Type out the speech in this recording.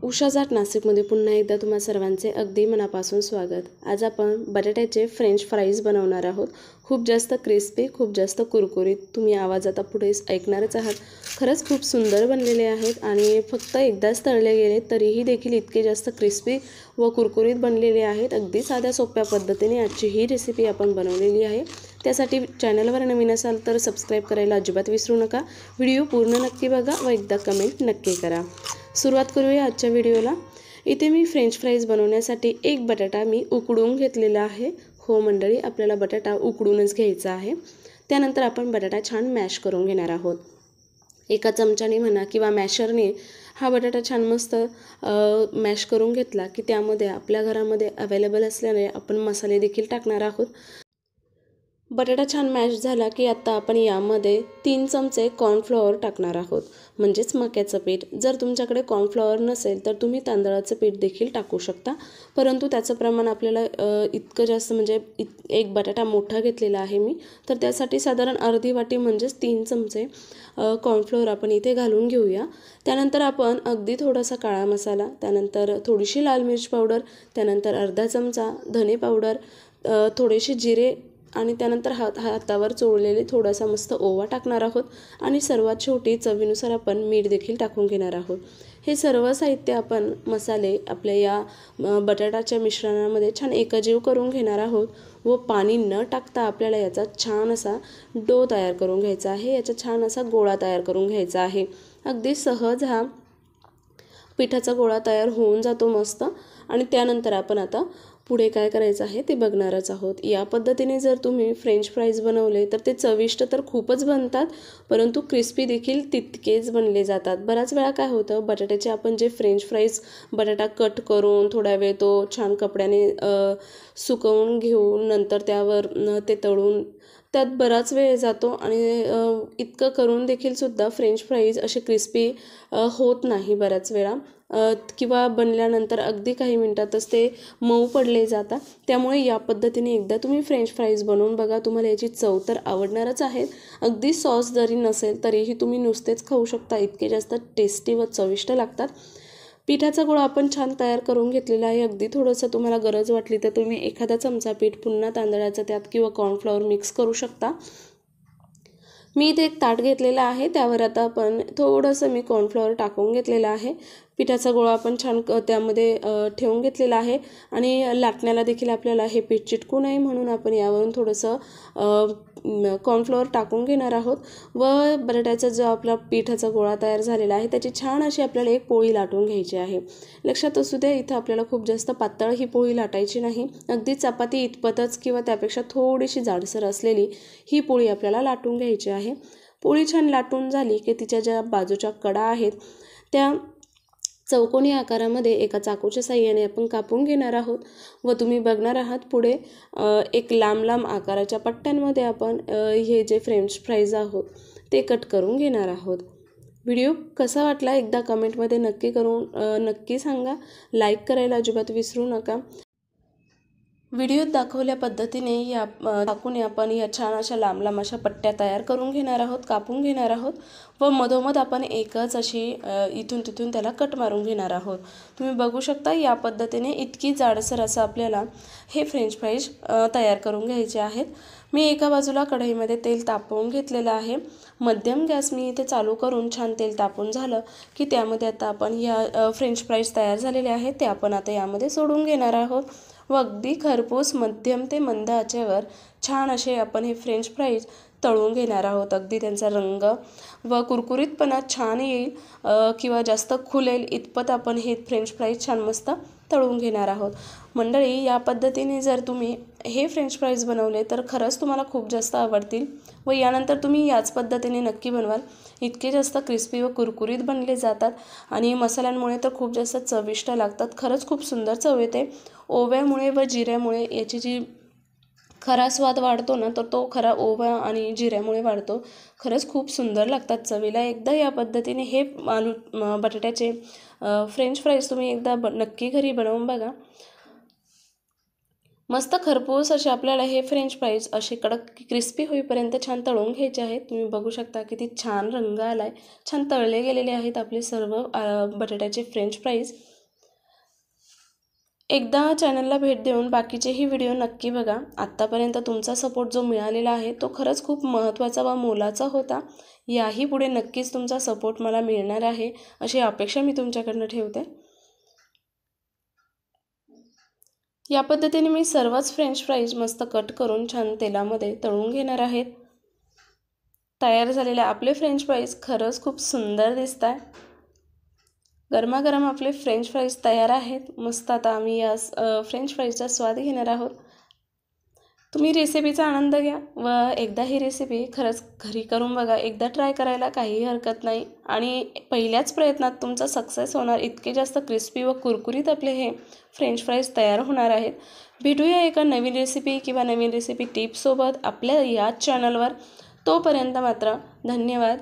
उषा जाट नाशिकमध्ये पुन्हा एकदा तुम्हा सर्वांचे अगदी मनापासून स्वागत। आज आपण बटाट्याचे फ्रेंच फ्राईज बनवणार आहोत। खूप जास्त क्रिस्पी, खूप जास्त कुरकुरीत, तुम्ही आवाज आता पुढे ऐकणारच आहात। खरंच खूप सुंदर बनलेले आहेत आणि फक्त एकदाच तळले गेले तरीही देखील इतके जास्त क्रिस्पी व कुरकुरीत बनलेले आहेत। अगदी साध्या सोप्या पद्धतीने आजची ही रेसिपी आपण बनवलेली आहे। त्यासाठी चॅनलवर नवीन असाल तर सबस्क्राइब करायला अजिबात विसरू नका। व्हिडिओ पूर्ण नक्की बघा व एकदा कमेंट नक्की करा। सुरुवात करूया आजच्या व्हिडिओला। इथे मी फ्रेंच फ्राईज बनवण्यासाठी एक बटाटा मी उकडून घेतलेला आहे। हो मंडळी, आपल्याला बटाटा उकडूनच घ्यायचा आहे। त्यानंतर आपण बटाटा छान मॅश करून घेणार आहोत। एका चमच्याने म्हणा किंवा मॅशरने हा बटाटा छान मस्त मॅश करून घेतला की त्यामध्ये आपल्या घरामध्ये अवेलेबल असलेले आपण मसाले देखील टाकणार आहोत। बटाटा छान मॅश झाला की आता आपण यामध्ये 3 चमचे कॉर्नफ्लॉवर टाकणार आहोत, म्हणजेच मक्याचं पीठ। जर तुमच्याकडे कॉर्नफ्लॉवर नसेल तर तुम्ही तांदळाचं पीठ देखील टाकू शकता, परंतु त्याचं प्रमाण आपल्याला इतकं जास्त म्हणजे एक बटाटा मोठा घेतलेला आहे मी, तर त्यासाठी साधारण अर्धी वाटी म्हणजेच 3 चमचे कॉर्नफ्लॉवर आपण इथे घालून घेऊया। त्यानंतर आपण अगदी थोडासा काळा मसाला, त्यानंतर थोडीशी लाल मिर्च पावडर, त्यानंतर अर्धा चमचा धने पावडर, थोडेसे जिरे आणि त्यानंतर हातावर चोळलेले थोडासा मस्त ओवा टाकणार आहोत आणि सर्वात शेवटी चवीनुसार आपण मीठ देखील टाकून घेणार आहोत। हे सर्व साहित्य आपण मसाले आपल्या या बटाट्याच्या मिश्रणामध्ये छान एकजीव करून घेणार आहोत व पाणी न टाकता आपल्याला याचा छान असा डो तयार करून घ्यायचा आहे। याचा छान असा गोळा तयार करून घ्यायचा आहे। अगदी सहज हा पिठाचा गोळा तयार होऊन जातो मस्त। आणि त्यानंतर आपण आता पुढे काय करायचं आहे ते बघणारच आहोत। या पद्धतीने जर तुम्ही फ्रेंच फ्राईज बनवले तर ते चविष्ट तर खूपच बनतात, परंतु क्रिस्पी देखील तितकेच बनले जातात। बऱ्याच वेळा काय होतं, बटाट्याचे आपण जे फ्रेंच फ्राईज बटाटा कट करून थोडा वेळ तो छान कपड्याने सुकवून घेऊन नंतर त्यावर ते तळून त्यात बराच वेळ जातो आणि इतकं करून देखील सुद्धा फ्रेंच फ्राईज असे क्रिस्पी होत नाही बऱ्याच वेळा, किंवा बनल्यानंतर अगदी काही मिनिटातच ते मऊ पडले जातात। त्यामुळे या पद्धतीने एकदा तुम्ही फ्रेंच फ्राईज बनवून बघा, तुम्हाला याची चव तर आवडणारच आहे। अगदी सॉस जरी नसेल तरीही तुम्ही नुसतेच खाऊ शकता, इतके जास्त टेस्टी व चविष्ट लागतात। पिठाचा गोळा आपण छान तयार करून घेतलेला आहे। अगदी थोडंसं तुम्हाला गरज वाटली तर तुम्ही एखादा चमचा पीठ पुन्हा तांदळाचं त्यात किंवा कॉर्नफ्लॉवर मिक्स करू शकता। मी इथे एक ताट घेतलेला आहे, त्यावर आता आपण थोडंसं मी कॉर्नफ्लॉवर टाकून घेतलेला आहे। पिठाचा गोळा आपण छान त्यामध्ये ठेवून घेतलेला आहे आणि लाटण्याला देखील आपल्याला हे पीठ चिटकू नये म्हणून आपण यावरून थोडंसं कॉर्नफ्लॉवर टाकून घेणार आहोत व बटाट्याचा जो आपला पिठाचा गोळा तयार झालेला आहे त्याची छान अशी आपल्याला एक पोळी लाटून घ्यायची आहे। लक्षात असू द्या, इथं आपल्याला खूप जास्त पातळ ही पोळी लाटायची नाही, अगदी चपाती इतपतच किंवा त्यापेक्षा थोडीशी जाडसर असलेली ही पोळी आपल्याला लाटून घ्यायची आहे। पोळी छान लाटून झाली की तिच्या ज्या बाजूच्या कडा आहेत त्या चौकोनी आकारामध्ये एका चाकूच्या साहाय्याने आपण कापून घेणार आहोत व तुम्ही बघणार आहात पुढे एक लांब लांब आकाराच्या पट्ट्यांमध्ये आपण हे जे फ्रेंच फ्राईज आहोत ते कट करून घेणार आहोत। व्हिडिओ कसा वाटला एकदा कमेंटमध्ये नक्की सांगा। लाईक करायला अजिबात विसरू नका। व्हिडिओत दाखवल्या पद्धतीने या चाकूने आपण या छान अशा लांब लांब अशा पट्ट्या तयार करून घेणार आहोत, कापून घेणार आहोत व मधोमध आपण एकच अशी इथून तिथून त्याला कट मारून घेणार आहोत। तुम्ही बघू शकता या पद्धतीने इतकी जाडसर असं आपल्याला हे फ्रेंच फ्राईज तयार करून घ्यायचे आहेत। मी एका बाजूला कढईमध्ये तेल तापवून घेतलेलं आहे। मध्यम गॅस मी इथे चालू करून छान तेल तापून झालं की त्यामध्ये आता आपण या फ्रेंच फ्राईज तयार झालेले आहेत ते आपण आता यामध्ये सोडून घेणार आहोत व अगदी खरपूस मध्यम ते मंद आचेवर छान असे आपण हे फ्रेंच फ्राईज तळून घेणार आहोत। अगदी त्यांचा रंग व कुरकुरीतपणा छान येईल किंवा जास्त खुलेल इतपत आपण हे फ्रेंच फ्राईज छान मस्त तळून घेणार आहोत। मंडळी, या पद्धतीने जर तुम्ही हे फ्रेंच फ्राईज बनवले तर खरंच तुम्हाला खूप जास्त आवडतील व यानंतर तुम्ही याच पद्धतीने नक्की बनवाल। इतके जास्त क्रिस्पी व कुरकुरीत बनले जातात आणि मसाल्यांमुळे तर खूप जास्त चविष्ट लागतात। खरंच खूप सुंदर चव येते। ओव्यामुळे व जिऱ्यामुळे याची जी खरा स्वाद वाढतो ना, तर तो खरा ओवा आणि जिऱ्यामुळे वाढतो। खरंच खूप सुंदर लागतात चवीला। एकदा या पद्धतीने हे बटाट्याचे फ्रेंच फ्राईज तुम्ही एकदा नक्की घरी बनवून बघा। मस्त खरपूस असे आपल्याला हे फ्रेंच फ्राईज असे कडक क्रिस्पी होईपर्यंत छान तळून घ्यायचे आहेत। तुम्ही बघू शकता किती छान रंग आलाय, छान तळले गेलेले आहेत आपले सर्व बटाट्याचे फ्रेंच फ्राईज। एकदा चॅनलला भेट देऊन बाकीचेही व्हिडिओ नक्की बघा. आत्तापर्यंत तुमचा सपोर्ट जो मिळालेला आहे तो खरंच खूप महत्त्वाचा व मोलाचा होता. याही पुढे नक्कीच तुमचा सपोर्ट मला मिळणार आहे अशी अपेक्षा मी तुमच्याकडनं ठेवते. या पद्धतीने मी सर्वच फ्रेंच फ्राईज मस्त कट करून छान तेलामध्ये तळून घेणार आहेत. तयार झालेले आपले फ्रेंच फ्राईज खरंच खूप सुंदर दिसत आहे. गरमागरम आपले फ्रेंच फ्राईज तयार आहेत. मस्त आता आम्ही या फ्रेंच फ्राईजचा स्वाद घेणार आहोत. तुम्ही रेसिपीचा आनंद घ्या व एकदा ही रेसिपी खरंच घरी करून बघा. एकदा ट्राय करायला काहीही हरकत नाही आणि पहिल्याच प्रयत्नात तुमचा सक्सेस होणार. इतके जास्त क्रिस्पी व कुरकुरीत आपले हे फ्रेंच फ्राईज तयार होणार आहेत. भेटूया एका नवीन रेसिपी किंवा नवीन रेसिपी टिप्ससोबत आपल्या याच चॅनलवर. तोपर्यंत मात्र धन्यवाद.